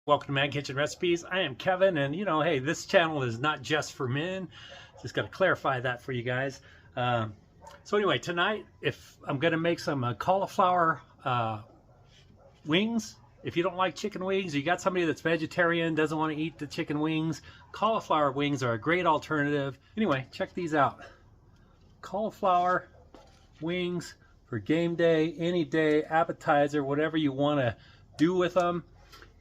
Welcome to Man Kitchen Recipes. I am Kevin, and hey, this channel is not just for men. Just got to clarify that for you guys. So anyway, tonight, if I'm going to make some cauliflower wings. If you don't like chicken wings, you got somebody that's vegetarian, doesn't want to eat the chicken wings, cauliflower wings are a great alternative. Anyway, check these out. Cauliflower wings for game day, any day, appetizer, whatever you want to do with them.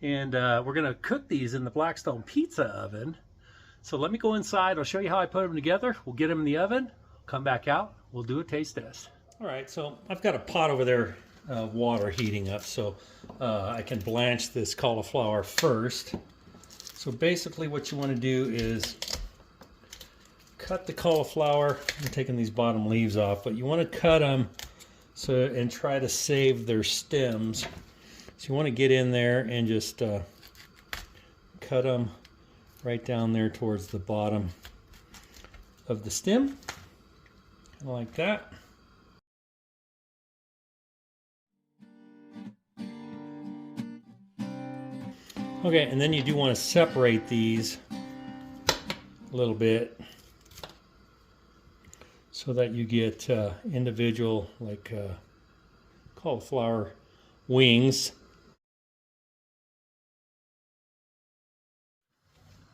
And we're going to cook these in the Blackstone Pizza Oven. So let me go inside. I'll show you how I put them together. We'll get them in the oven, come back out, we'll do a taste test. All right, so I've got a pot over there, water heating up, so I can blanch this cauliflower first. So basically what you want to do is cut the cauliflower. I'm taking these bottom leaves off, but you want to cut them and try to save their stems. So you want to get in there and just cut them right down there towards the bottom of the stem, kind of like that. Okay, and then you do want to separate these a little bit so that you get individual cauliflower wings.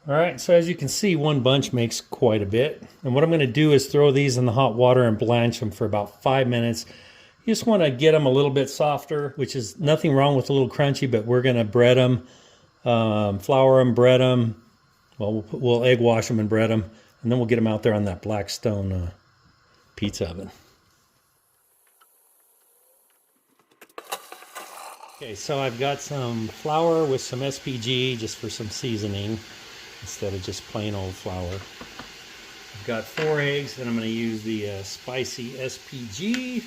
All right, so as you can see, one bunch makes quite a bit. And what I'm going to do is throw these in the hot water and blanch them for about 5 minutes. You just want to get them a little bit softer, which is nothing wrong with a little crunchy, but we're going to bread them, flour them, bread them. Well, we'll egg wash them and bread them, and then we'll get them out there on that Blackstone pizza oven. Okay, so I've got some flour with some SPG just for some seasoning instead of just plain old flour. I've got 4 eggs, and I'm going to use the spicy SPG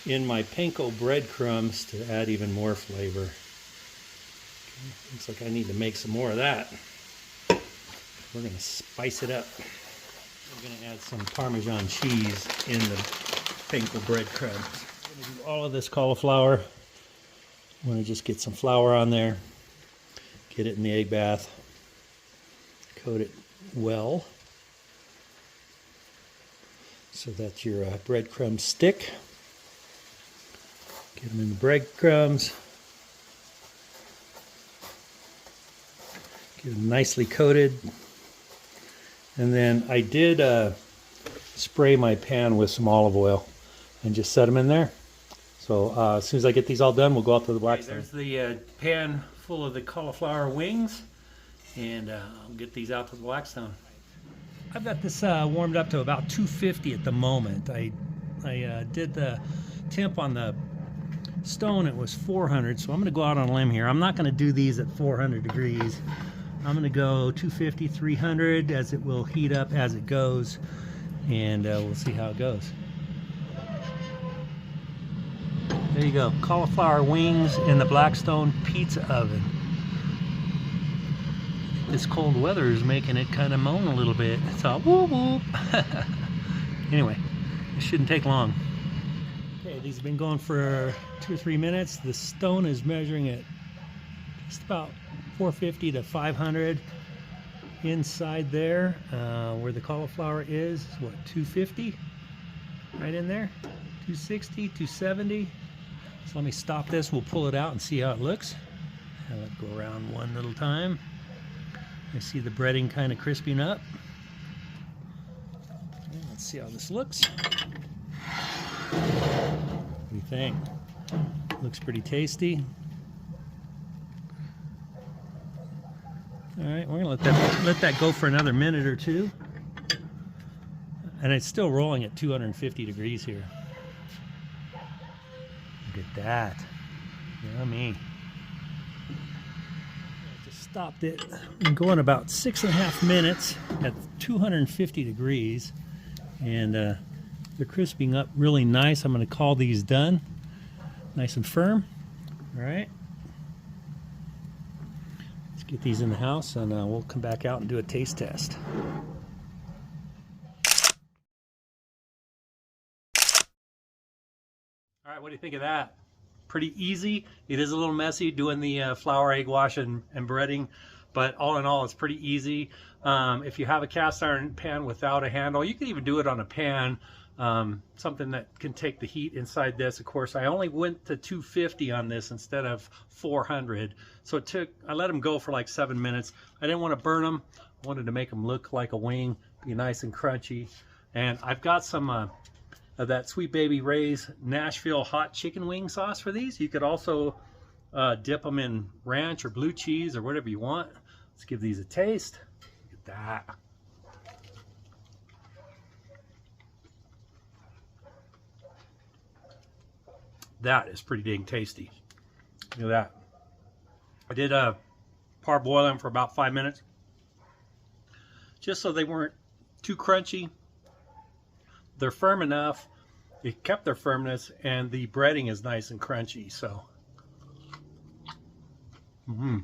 in my panko breadcrumbs to add even more flavor. Okay, looks like I need to make some more of that. We're going to spice it up. We're going to add some Parmesan cheese in the panko breadcrumbs. I'm going to do all of this cauliflower. I want to just get some flour on there, get it in the egg bath, coat it well so that your breadcrumbs stick. Get them in the breadcrumbs. Get them nicely coated. And then I did spray my pan with some olive oil and just set them in there. So as soon as I get these all done, we'll go out to the Blackstone. Okay, there's the pan full of the cauliflower wings, and I'll get these out to the Blackstone. I've got this warmed up to about 250 at the moment. I did the temp on the stone, it was 400, so I'm going to go out on a limb here. I'm not going to do these at 400 degrees. I'm going to go 250, 300, as it will heat up as it goes, and we'll see how it goes. There you go, cauliflower wings in the Blackstone Pizza Oven. This cold weather is making it kind of moan a little bit. It's all whoop whoop. Anyway, it shouldn't take long. Okay, these have been going for 2 or 3 minutes. The stone is measuring at just about 450 to 500. Inside there, where the cauliflower is what, 250? Right in there, 260, 270. So let me stop this, we'll pull it out and see how it looks. I'll let it go around one little time. I see the breading kind of crisping up. Okay, let's see how this looks. What do you think? Looks pretty tasty. All right, we're gonna let that go for another minute or two. And it's still rolling at 250 degrees here. Look at that. Yummy. I just stopped it. I'm going about 6.5 minutes at 250 degrees. And they're crisping up really nice. I'm going to call these done. Nice and firm. All right. Let's get these in the house, and we'll come back out and do a taste test. All right, what do you think of that? pretty easy. It is a little messy doing the flour, egg wash, and breading, but all in all, it's pretty easy. If you have a cast iron pan without a handle, you can even do it on a pan, something that can take the heat inside this. Of course, I only went to 250 on this instead of 400, so I let them go for like 7 minutes. I didn't want to burn them. I wanted to make them look like a wing, be nice and crunchy. And I've got some of that Sweet Baby Ray's Nashville hot chicken wing sauce for these. You could also dip them in ranch or blue cheese or whatever you want. Let's give these a taste. Look at that. That is pretty dang tasty. Look at that. I did parboil them for about 5 minutes, just so they weren't too crunchy. They're firm enough. It kept their firmness, and the breading is nice and crunchy. So, All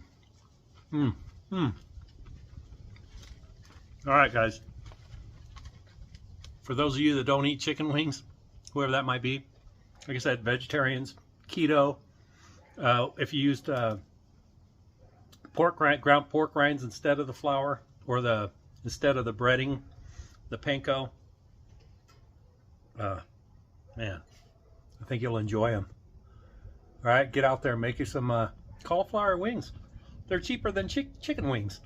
right, guys. For those of you that don't eat chicken wings, whoever that might be, like I said, vegetarians, keto. If you used ground pork rinds instead of the flour, or instead of the breading, the panko. Man, I think you'll enjoy them. All right, get out there and make you some cauliflower wings. They're cheaper than chicken wings.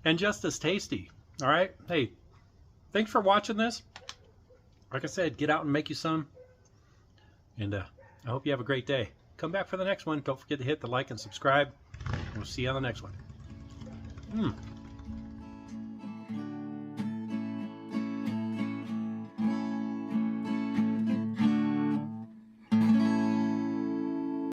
And just as tasty. All right, hey, thanks for watching this. Like I said, get out and make you some. And I hope you have a great day. Come back for the next one. Don't forget to hit the like and subscribe. We'll see you on the next one.